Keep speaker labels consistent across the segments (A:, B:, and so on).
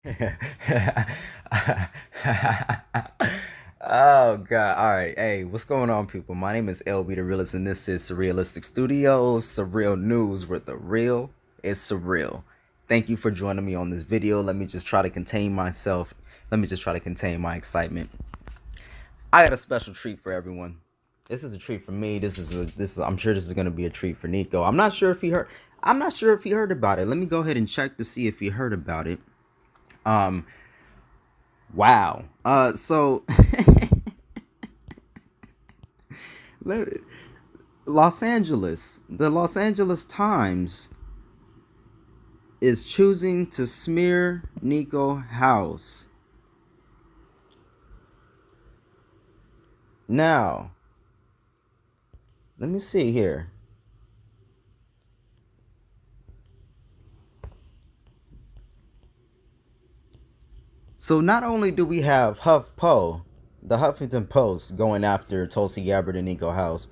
A: Oh God. All right. Hey, what's going on, people? My name is LB the Realist, and this is Surrealistic Studios, surreal news where the real is surreal. Thank you for joining me on this video. Let me just try to contain myself. Let me just try to contain my excitement. I got a special treat for everyone. This is a treat for me. I'm sure this is gonna be a treat for Nico. I'm not sure if he heard about it. Let me go ahead and check to see if he heard about it. Um wow. Los Angeles. The Los Angeles Times is choosing to smear Niko House. Now, let me see here. So not only do we have HuffPo, the Huffington Post, going after Tulsi Gabbard and Niko House,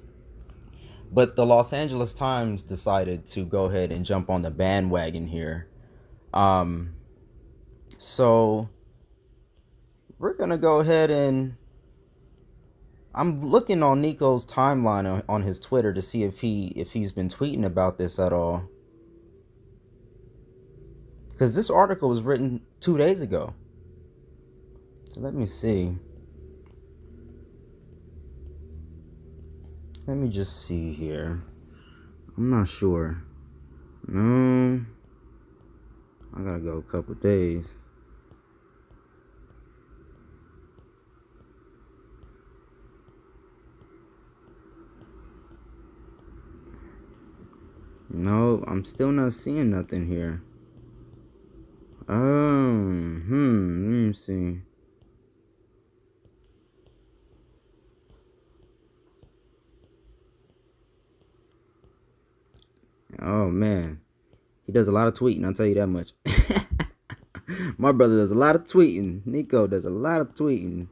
A: but the Los Angeles Times decided to go ahead and jump on the bandwagon here. So we're gonna go ahead and I'm looking on Nico's timeline on his Twitter to see if he's been tweeting about this at all. Because this article was written 2 days ago. So let me see. Let me just see here. I'm not sure. No. I gotta go a couple days. No, I'm still not seeing nothing here. Let me see. Oh man, he does a lot of tweeting. I'll tell you that much. My brother does a lot of tweeting. Nico does a lot of tweeting.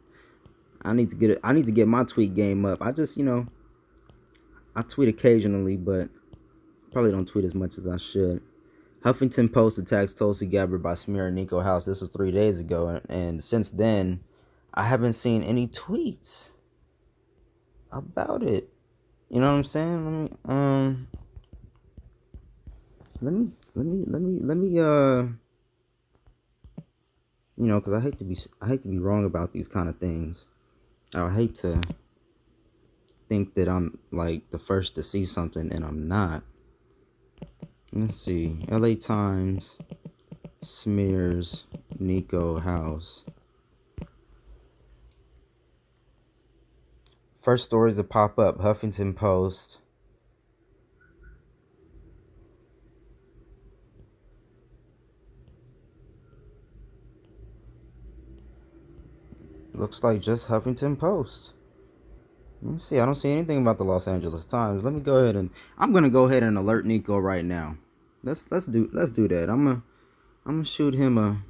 A: I need to get my tweet game up. I just, I tweet occasionally, but probably don't tweet as much as I should. Huffington Post attacks Tulsi Gabbard by smearing Niko House. This was 3 days ago, and since then, I haven't seen any tweets about it. You know what I'm saying? Let me because I hate to be wrong about these kind of things. I hate to think that I'm like the first to see something and I'm not. Let's see. LA Times smears Niko House. First stories to pop up, Huffington Post. Looks like just Huffington Post. Let me see. I don't see anything about the Los Angeles Times. Let me go ahead and I'm gonna go ahead and alert Nico right now. Let's do that. I'm gonna shoot him a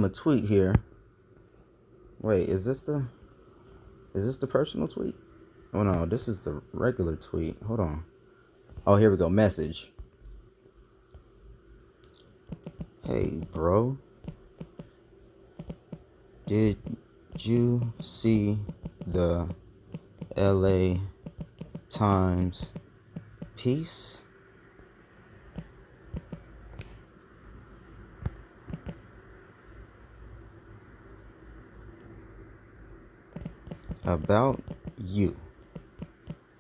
A: tweet here. Wait, is this the personal tweet? Oh no, this is the regular tweet. Hold on. Oh, here we go. Message. Hey, bro. Did you see the LA Times piece? About you?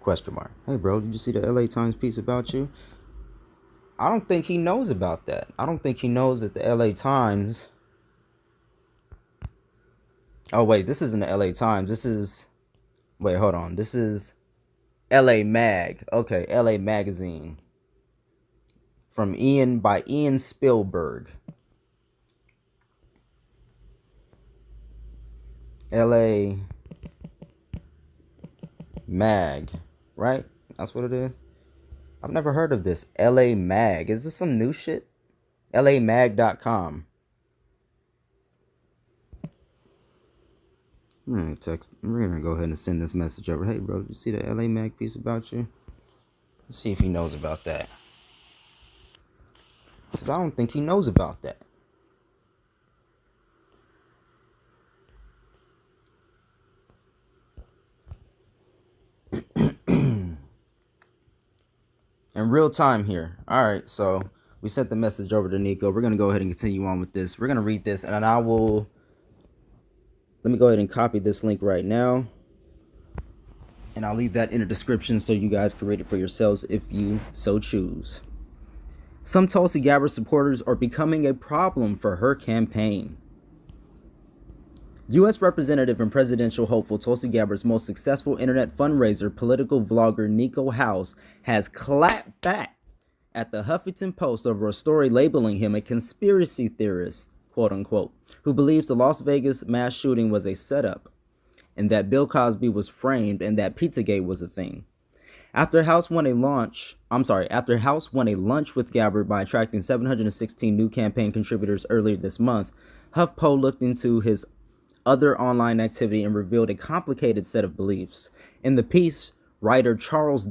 A: Question mark. Hey, bro, did you see the LA Times piece about you? I don't think he knows about that. I don't think he knows that the LA Times. Oh, wait, this isn't the LA Times. This is. Wait, hold on. This is LA Mag. Okay, LA Magazine. From by Ian Spielberg. LA Mag. Right? That's what it is. I've never heard of this. LA Mag. Is this some new shit? LAMag.com. We're gonna go ahead and send this message over. Hey, bro, did you see the LA Mag piece about you? Let's see if he knows about that. because I don't think he knows about that. In real time here. All right, so we sent the message over to Nico. We're going to go ahead and continue on with this. We're going to read this, and then let me go ahead and copy this link right now. And I'll leave that in the description so you guys can read it for yourselves if you so choose. Some Tulsi Gabbard supporters are becoming a problem for her campaign. U.S. Representative and presidential hopeful Tulsi Gabbard's most successful internet fundraiser, political vlogger Niko House, has clapped back at the Huffington Post over a story labeling him a conspiracy theorist, quote unquote, who believes the Las Vegas mass shooting was a setup, and that Bill Cosby was framed, and that Pizzagate was a thing. After House won a lunch with Gabbard by attracting 716 new campaign contributors earlier this month, HuffPo looked into his other online activity and revealed a complicated set of beliefs. In the piece, writer Charles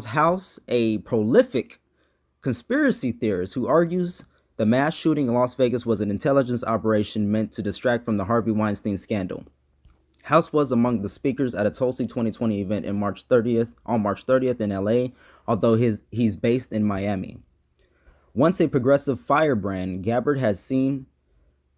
A: House, a prolific conspiracy theorist who argues the mass shooting in Las Vegas was an intelligence operation meant to distract from the Harvey Weinstein scandal. House was among the speakers at a Tulsi 2020 event on March 30th in LA, although he's based in Miami. Once a progressive firebrand, Gabbard has seen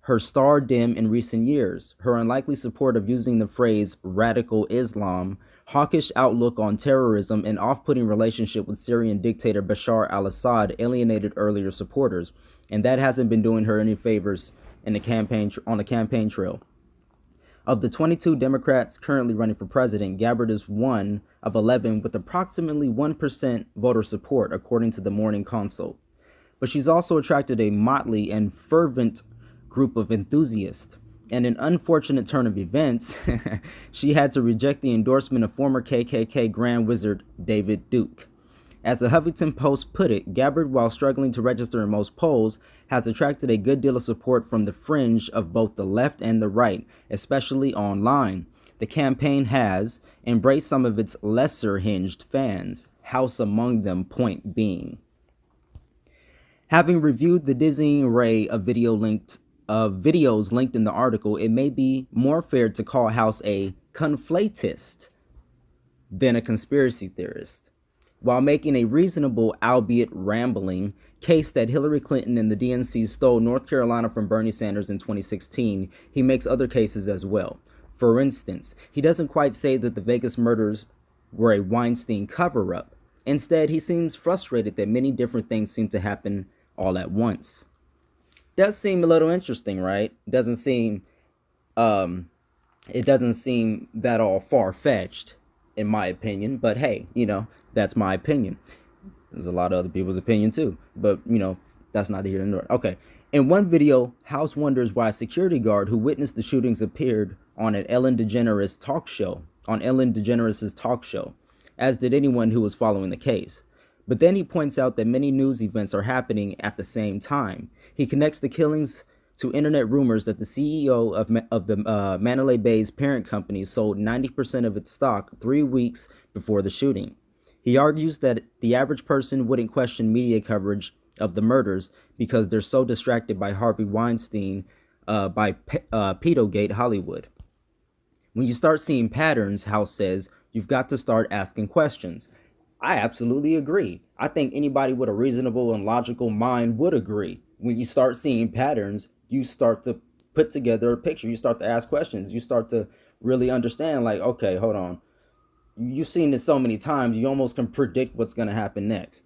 A: her star dim in recent years. Her unlikely support of using the phrase radical Islam, hawkish outlook on terrorism, and off-putting relationship with Syrian dictator Bashar al-Assad alienated earlier supporters, and that hasn't been doing her any favors on the campaign trail. Of the 22 Democrats currently running for president, Gabbard is one of 11 with approximately 1% voter support, according to the Morning Consult. But she's also attracted a motley and fervent group of enthusiasts. And in an unfortunate turn of events, she had to reject the endorsement of former KKK Grand Wizard David Duke. As the Huffington Post put it, Gabbard, while struggling to register in most polls, has attracted a good deal of support from the fringe of both the left and the right, especially online. The campaign has embraced some of its lesser hinged fans, House among them, point being. Having reviewed the dizzying array of videos linked in the article, it may be more fair to call House a conflatist than a conspiracy theorist. While making a reasonable, albeit rambling, case that Hillary Clinton and the DNC stole North Carolina from Bernie Sanders in 2016, he makes other cases as well. For instance, he doesn't quite say that the Vegas murders were a Weinstein cover-up. Instead, he seems frustrated that many different things seem to happen all at once. Does seem a little interesting, right? It doesn't seem that all far-fetched, in my opinion. But hey, that's my opinion. There's a lot of other people's opinion too. But, that's neither here nor there. Okay. In one video, House wonders why a security guard who witnessed the shootings appeared on Ellen DeGeneres' talk show, as did anyone who was following the case. But then he points out that many news events are happening at the same time. He connects the killings to internet rumors that the CEO of the Mandalay Bay's parent company sold 90% of its stock 3 weeks before the shooting. He argues that the average person wouldn't question media coverage of the murders because they're so distracted by Harvey Weinstein, by Pedogate Hollywood. When you start seeing patterns, House says, you've got to start asking questions. I absolutely agree. I think anybody with a reasonable and logical mind would agree. When you start seeing patterns, you start to put together a picture. You start to ask questions. You start to really understand, like, okay, hold on. You've seen this so many times, you almost can predict what's going to happen next.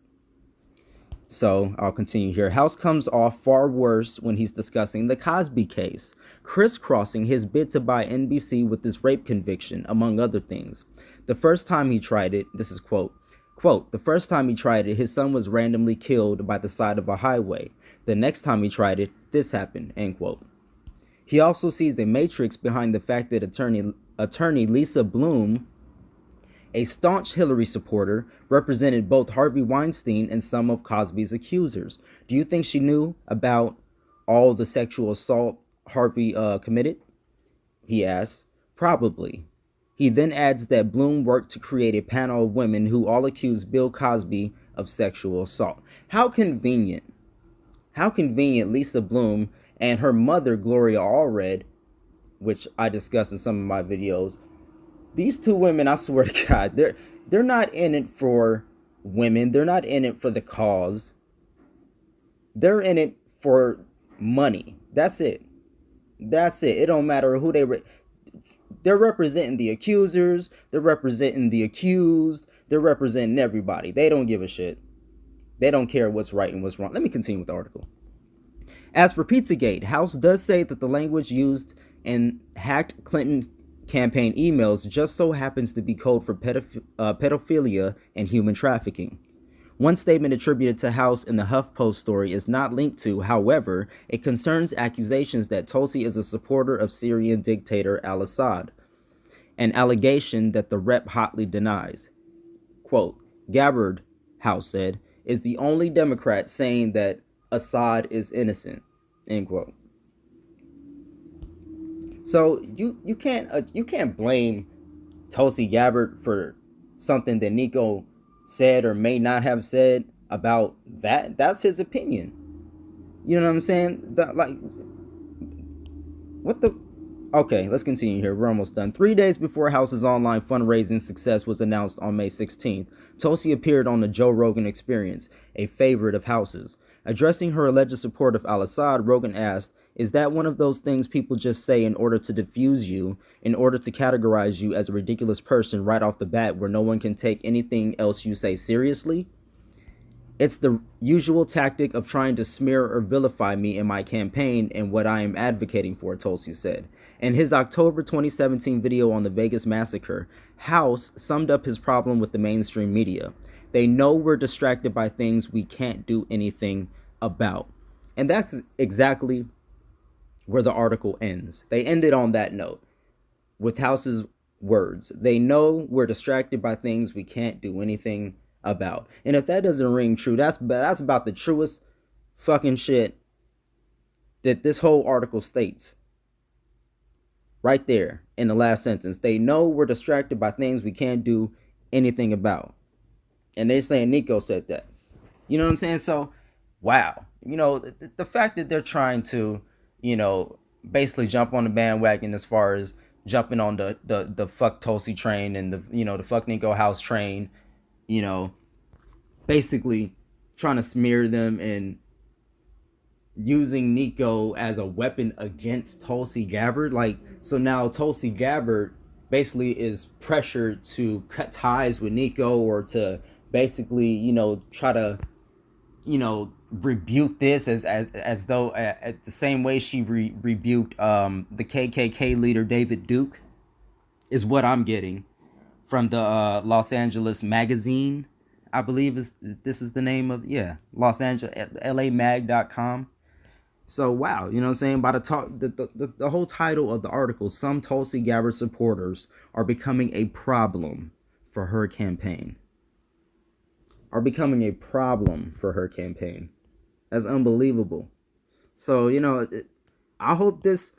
A: So I'll continue here. House comes off far worse when he's discussing the Cosby case, crisscrossing his bid to buy NBC with this rape conviction, among other things. The first time he tried it, this is quote, the first time he tried it, his son was randomly killed by the side of a highway. The next time he tried it, this happened, end quote. He also sees a matrix behind the fact that attorney Lisa Bloom, a staunch Hillary supporter, represented both Harvey Weinstein and some of Cosby's accusers. Do you think she knew about all the sexual assault Harvey committed? He asks. Probably. He then adds that Bloom worked to create a panel of women who all accused Bill Cosby of sexual assault. How convenient. How convenient Lisa Bloom and her mother, Gloria Allred, which I discussed in some of my videos. These two women, I swear to God, they're not in it for women. They're not in it for the cause. They're in it for money. That's it. That's it. It don't matter who they're representing the accusers. They're representing the accused. They're representing everybody. They don't give a shit. They don't care what's right and what's wrong. Let me continue with the article. As for Pizzagate, House does say that the language used in hacked Clinton campaign emails just so happens to be code for pedophilia and human trafficking. One statement attributed to House in the HuffPost story is not linked to, however, it concerns accusations that Tulsi is a supporter of Syrian dictator al-Assad, an allegation that the rep hotly denies. Quote, Gabbard, House said, is the only Democrat saying that Assad is innocent, end quote. So you can't blame Tulsi Gabbard for something that Niko said or may not have said about that. That's his opinion. You know what I'm saying? What the? Okay, let's continue here. We're almost done. 3 days before House's online fundraising success was announced on May 16th, Tulsi appeared on the Joe Rogan Experience, a favorite of House's. Addressing her alleged support of al-Assad, Rogan asked, is that one of those things people just say in order to diffuse you, in order to categorize you as a ridiculous person right off the bat where no one can take anything else you say seriously? It's the usual tactic of trying to smear or vilify me in my campaign and what I am advocating for, Tulsi said. In his October 2017 video on the Vegas massacre, House summed up his problem with the mainstream media. They know we're distracted by things we can't do anything about. And that's exactly where the article ends. They ended on that note with House's words. They know we're distracted by things we can't do anything about. And if that doesn't ring true, that's about the truest fucking shit that this whole article states. Right there in the last sentence. They know we're distracted by things we can't do anything about. And they're saying Niko said that. You know what I'm saying? So, wow. You know, the fact that they're trying to, you know, basically jump on the bandwagon as far as jumping on the fuck Tulsi train and the fuck Niko House train, you know, basically trying to smear them and using Niko as a weapon against Tulsi Gabbard. Like, so now Tulsi Gabbard basically is pressured to cut ties with Niko or to basically, you know, try to, you know, rebuke this as though at the same way she rebuked the KKK leader David Duke, is what I'm getting from the Los Angeles Magazine, I believe this is the name of, yeah, Los Angeles, LAmag.com. So wow, you know what I'm saying? By the whole title of the article, some Tulsi Gabbard supporters are becoming a problem for her campaign. That's unbelievable. So, you know, I hope this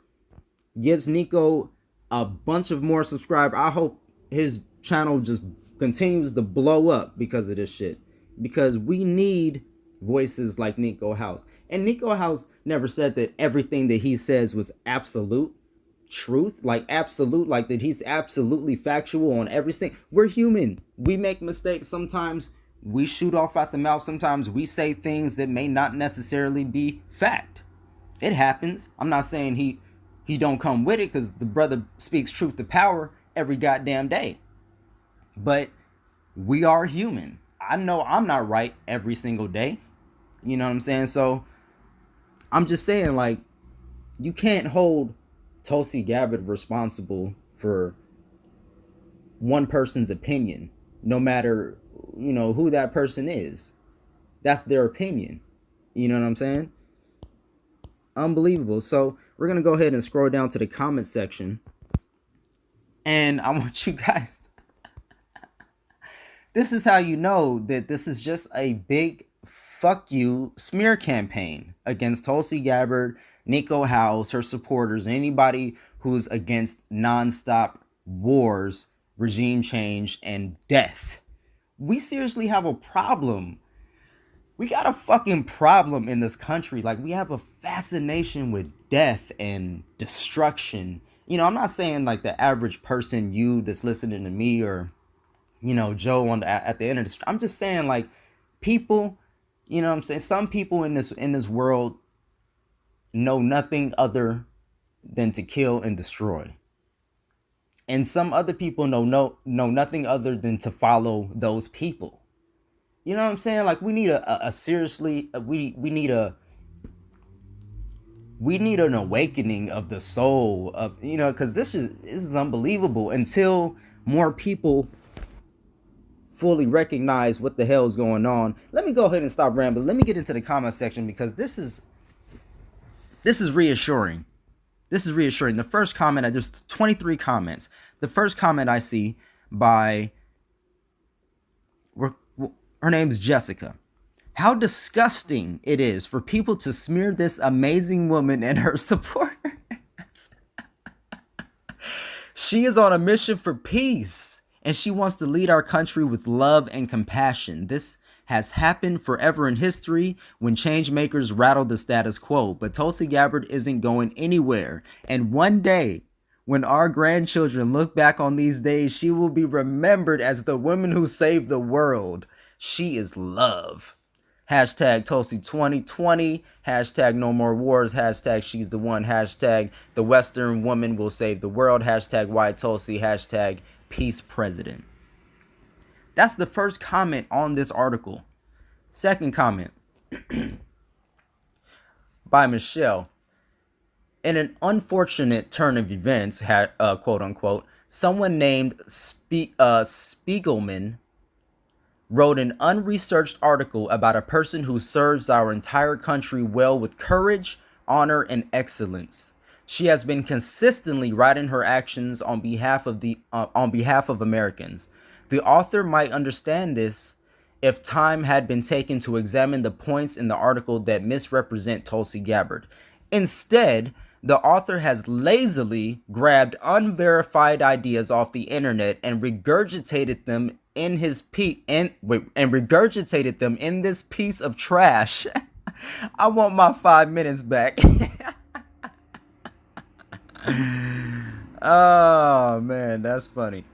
A: gives Niko a bunch of more subscribers. I hope his channel just continues to blow up because of this shit. Because we need voices like Niko House. And Niko House never said that everything that he says was absolute truth. Like absolute, like that he's absolutely factual on everything. We're human. We make mistakes. Sometimes we shoot off at the mouth. Sometimes we say things that may not necessarily be fact. It happens. I'm not saying he don't come with it, because the brother speaks truth to power every goddamn day. But we are human. I know I'm not right every single day. You know what I'm saying? So I'm just saying, like, you can't hold Tulsi Gabbard responsible for one person's opinion, no matter, you know, who that person is. That's their opinion. You know what I'm saying? Unbelievable. So we're going to go ahead and scroll down to the comment section. And I want you guys to this is how you know that this is just a big fuck you smear campaign against Tulsi Gabbard, Niko House, her supporters, anybody who's against nonstop wars, regime change, and death. We seriously have a problem We got a fucking problem in this country. Like, we have a fascination with death and destruction. You know, I'm not saying like the average person, you that's listening to me, or Joe on at the end of the street. I'm just saying, like, people, what I'm saying, some people in this world know nothing other than to kill and destroy. And some other people know nothing other than to follow those people. You know what I'm saying? Like, we need a seriously, we need an awakening of the soul of, because this is unbelievable. Until more people fully recognize what the hell is going on. Let me go ahead and stop rambling. Let me get into the comment section, because this is reassuring. This is reassuring. The first comment, there's 23 comments. The first comment I see by, her name's Jessica. How disgusting it is for people to smear this amazing woman and her supporters. She is on a mission for peace, and she wants to lead our country with love and compassion. This has happened forever in history when change makers rattled the status quo. But Tulsi Gabbard isn't going anywhere. And one day, when our grandchildren look back on these days, she will be remembered as the woman who saved the world. She is love. Hashtag Tulsi 2020. Hashtag no more wars. Hashtag she's the one. Hashtag the Western woman will save the world. Hashtag why Tulsi. Hashtag peace president. That's the first comment on this article. Second comment by Michelle. In an unfortunate turn of events, quote unquote, someone named Spiegelman wrote an unresearched article about a person who serves our entire country well with courage, honor, and excellence. She has been consistently writing her actions on behalf of Americans. The author might understand this if time had been taken to examine the points in the article that misrepresent Tulsi Gabbard. Instead, the author has lazily grabbed unverified ideas off the internet and regurgitated them in this piece of trash. I want my 5 minutes back. Oh man, that's funny.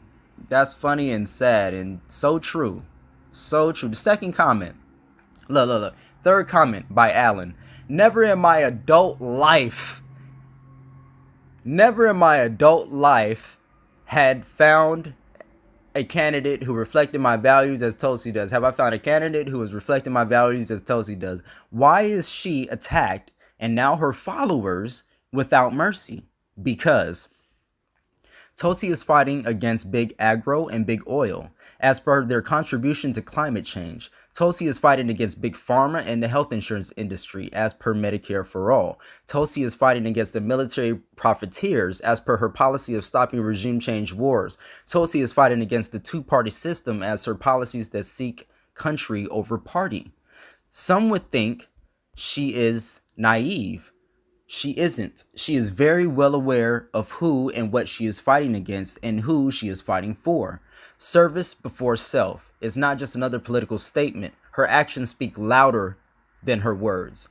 A: That's funny and sad and so true. So true. The second comment. Look. Third comment by Alan. Never in my adult life had found a candidate who reflected my values as Tulsi does. Have I found a candidate who is reflecting my values as Tulsi does? Why is she attacked and now her followers without mercy? Because Tulsi is fighting against big agro and big oil as per their contribution to climate change. Tulsi is fighting against big pharma and the health insurance industry as per Medicare for All. Tulsi is fighting against the military profiteers as per her policy of stopping regime change wars. Tulsi is fighting against the two-party system as her policies that seek country over party. Some would think she is naive. She isn't. She is very well aware of who and what she is fighting against and who she is fighting for. Service before self is not just another political statement. Her actions speak louder than her words.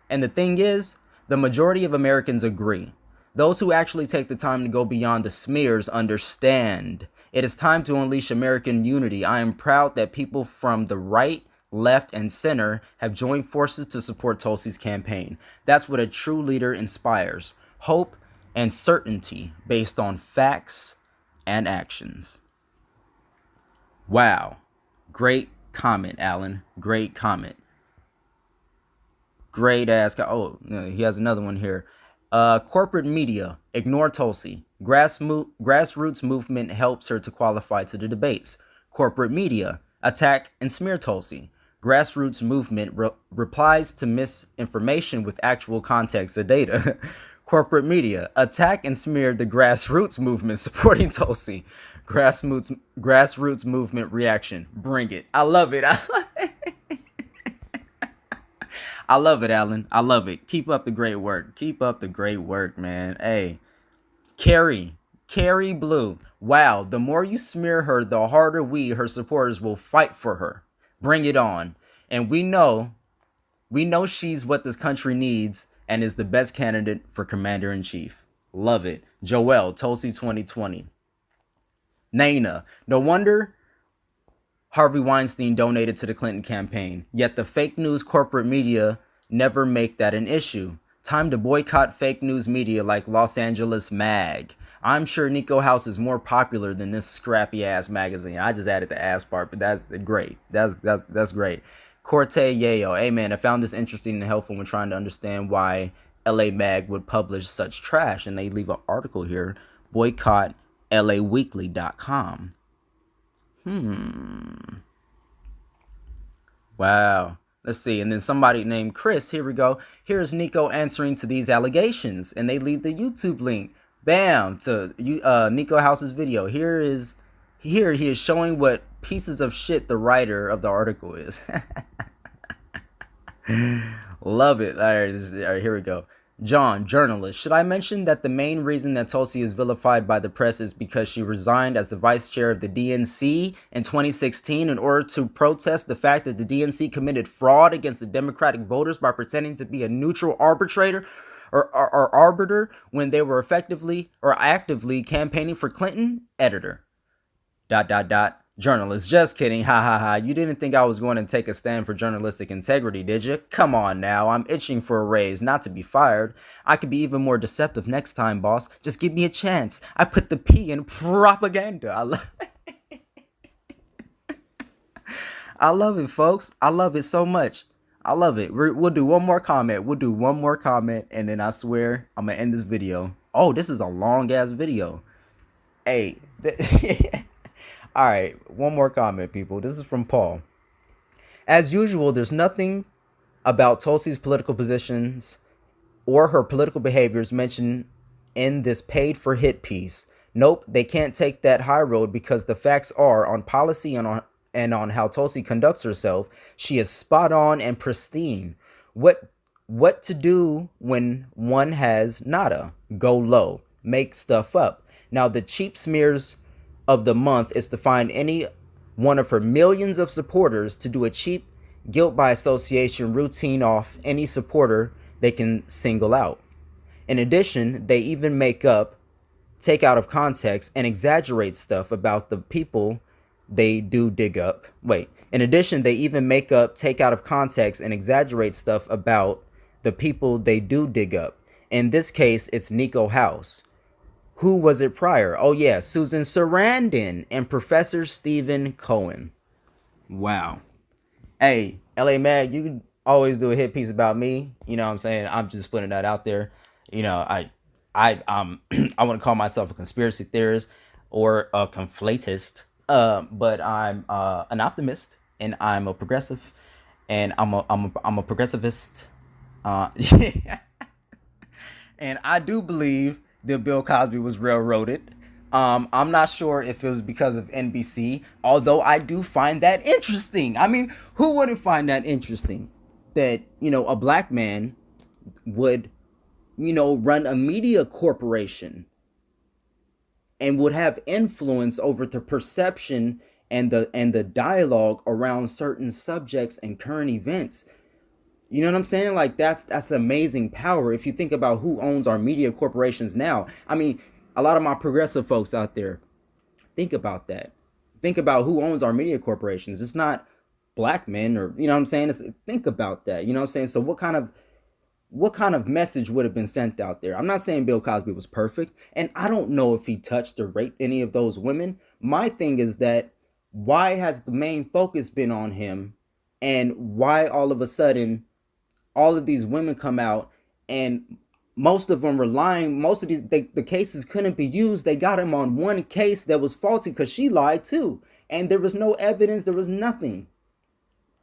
A: And the thing is, the majority of Americans agree. Those who actually take the time to go beyond the smears understand. It is time to unleash American unity. I am proud that people from the right, left, and center have joined forces to support Tulsi's campaign. That's what a true leader inspires. Hope and certainty based on facts and actions. Wow. Great comment, Alan. Great comment. Great ass. Oh, he has another one here. Corporate media, ignore Tulsi. Grassroots movement helps her to qualify to the debates. Corporate media, attack and smear Tulsi. Grassroots movement replies to misinformation with actual context and data. Corporate media, attack and smear the grassroots movement supporting Tulsi. Grassroots movement reaction. Bring it. I love it. I love it, Alan. I love it. Keep up the great work. Keep up the great work, man. Hey, Carrie Blue. Wow, the more you smear her, the harder we, her supporters, will fight for her. Bring it on. And we know We know she's what this country needs and is the best candidate for commander-in-chief. Love it. Joelle, Tulsi 2020. Naina, no wonder Harvey Weinstein donated to the Clinton campaign, yet the fake news corporate media never make that an issue. Time to boycott fake news media like Los Angeles Mag. I'm sure Niko House is more popular than this scrappy ass magazine. I just added the ass part, but that's great. That's great. Corte Yayo, hey man, I found this interesting and helpful when trying to understand why LA Mag would publish such trash. And they leave an article here, boycott LAweekly.com. Wow. Let's see. And then somebody named Chris, here we go. Here's Niko answering to these allegations. And they leave the YouTube link. Bam. To Niko House's video. Here he is showing what pieces of shit the writer of the article is. Love it. All right, here we go. John, journalist. Should I mention that the main reason that Tulsi is vilified by the press is because she resigned as the vice chair of the DNC in 2016 in order to protest the fact that the DNC committed fraud against the Democratic voters by pretending to be a neutral arbitrator or arbiter when they were effectively or actively campaigning for Clinton? Editor. ... Journalist. Just kidding. Ha ha ha. You didn't think I was going to take a stand for journalistic integrity, did you? Come on now. I'm itching for a raise, not to be fired. I could be even more deceptive next time, boss. Just give me a chance. I put the P in propaganda. I love it, folks. I love it so much. I love it. We'll do one more comment. And then I swear I'm going to end this video. Oh, this is a long ass video. Hey. All right, one more comment, people. This is from Paul. As usual, there's nothing about Tulsi's political positions or her political behaviors mentioned in this paid-for-hit piece. Nope, they can't take that high road because the facts are on policy and on how Tulsi conducts herself. She is spot on and pristine. What to do when one has nada? Go low, make stuff up. Now, the cheap smears of the month is to find any one of her millions of supporters to do a cheap guilt by association routine off any supporter they can single out. In addition, they even make up, take out of context, and exaggerate stuff about the people they do dig up. In addition, they even make up, take out of context, and exaggerate stuff about the people they do dig up. In this case, it's Niko House. Who was it prior? Oh yeah, Susan Sarandon and Professor Stephen Cohen. Wow. Hey, LA Mag, you can always do a hit piece about me. You know what I'm saying? I'm just putting that out there. You know, I want to call myself a conspiracy theorist or a conflatist. But I'm an optimist and I'm a progressive and I'm a progressivist. Yeah. And I do believe that Bill Cosby was railroaded. I'm not sure if it was because of NBC, although I do find that interesting. I mean, who wouldn't find that interesting? That, you know, a black man would, you know, run a media corporation and would have influence over the perception and the dialogue around certain subjects and current events. You know what I'm saying? Like, that's amazing power. If you think about who owns our media corporations now. I mean, a lot of my progressive folks out there, think about that. Think about who owns our media corporations. It's not black men or, you know what I'm saying? Think about that. You know what I'm saying? So what kind of message would have been sent out there? I'm not saying Bill Cosby was perfect, and I don't know if he touched or raped any of those women. My thing is that why has the main focus been on him, and why all of a sudden all of these women come out and most of them most of these, the cases couldn't be used. They got him on one case that was faulty because she lied too. And there was no evidence. There was nothing.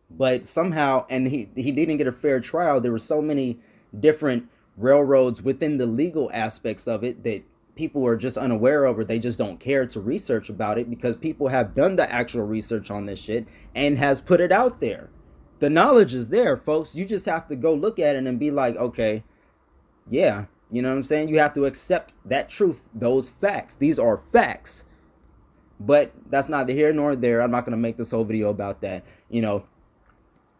A: But somehow, and he didn't get a fair trial. There were so many different railroads within the legal aspects of it that people are just unaware of, or they just don't care to research about it because people have done the actual research on this shit and has put it out there. The knowledge is there, folks. You just have to go look at it and be like, okay, yeah, you know what I'm saying? You have to accept that truth, those facts. These are facts. But that's neither here nor there. I'm not going to make this whole video about that. You know,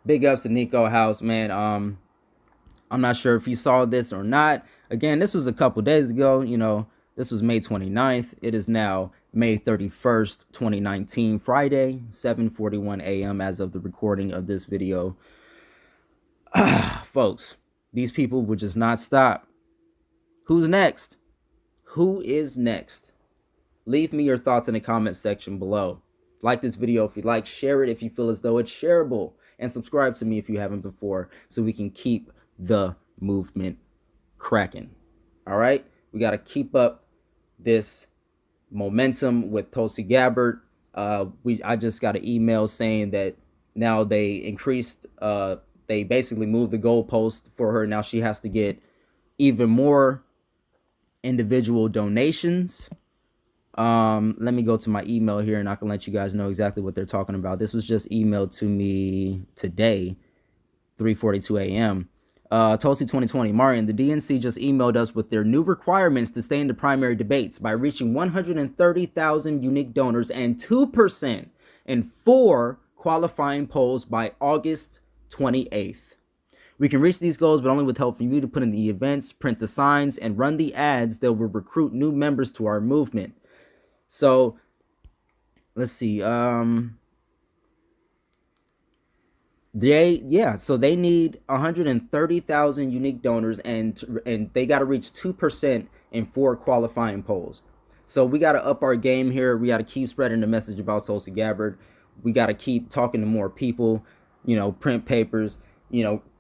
A: Big ups to Niko House, man. I'm not sure if you saw this or not. Again, this was a couple days ago. This was May 29th. It is now May 31st, 2019, Friday, 7:41 a.m. as of the recording of this video. Folks, these people would just not stop. Who's next? Who is next? Leave me your thoughts in the comment section below. Like this video if you like, share it if you feel as though it's shareable, and subscribe to me if you haven't before so we can keep the movement cracking. All right? We got to keep up this momentum with Tulsi Gabbard. I just got an email saying that now they increased, they basically moved the goalpost for her. Now she has to get even more individual donations. Let me go to my email here and I can let you guys know exactly what they're talking about. This was just emailed to me today, 3:42 a.m. Tulsi 2020, Marian, the DNC just emailed us with their new requirements to stay in the primary debates by reaching 130,000 unique donors and 2% in 4 qualifying polls by August 28th. We can reach these goals, but only with help from you to put in the events, print the signs, and run the ads that will recruit new members to our movement. So let's see. So they need 130,000 unique donors, and they got to reach 2% in 4 qualifying polls. So we got to up our game here. We got to keep spreading the message about Tulsi Gabbard. We got to keep talking to more people, print papers,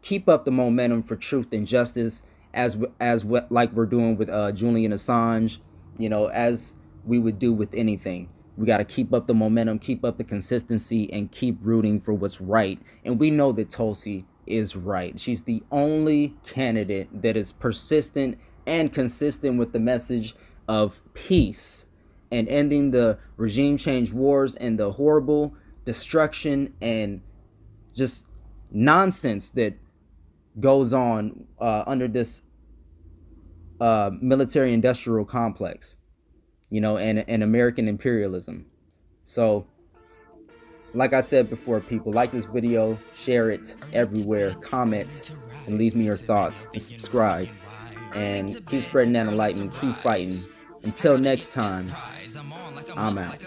A: keep up the momentum for truth and justice like we're doing with Julian Assange, as we would do with anything. We got to keep up the momentum, keep up the consistency, and keep rooting for what's right. And we know that Tulsi is right. She's the only candidate that is persistent and consistent with the message of peace and ending the regime change wars and the horrible destruction and just nonsense that goes on under this military industrial complex, and American imperialism. So like I said before, people, like this video, share it everywhere, comment, and leave me your thoughts, and subscribe, and keep spreading that enlightenment, keep fighting. Until next time, I'm out.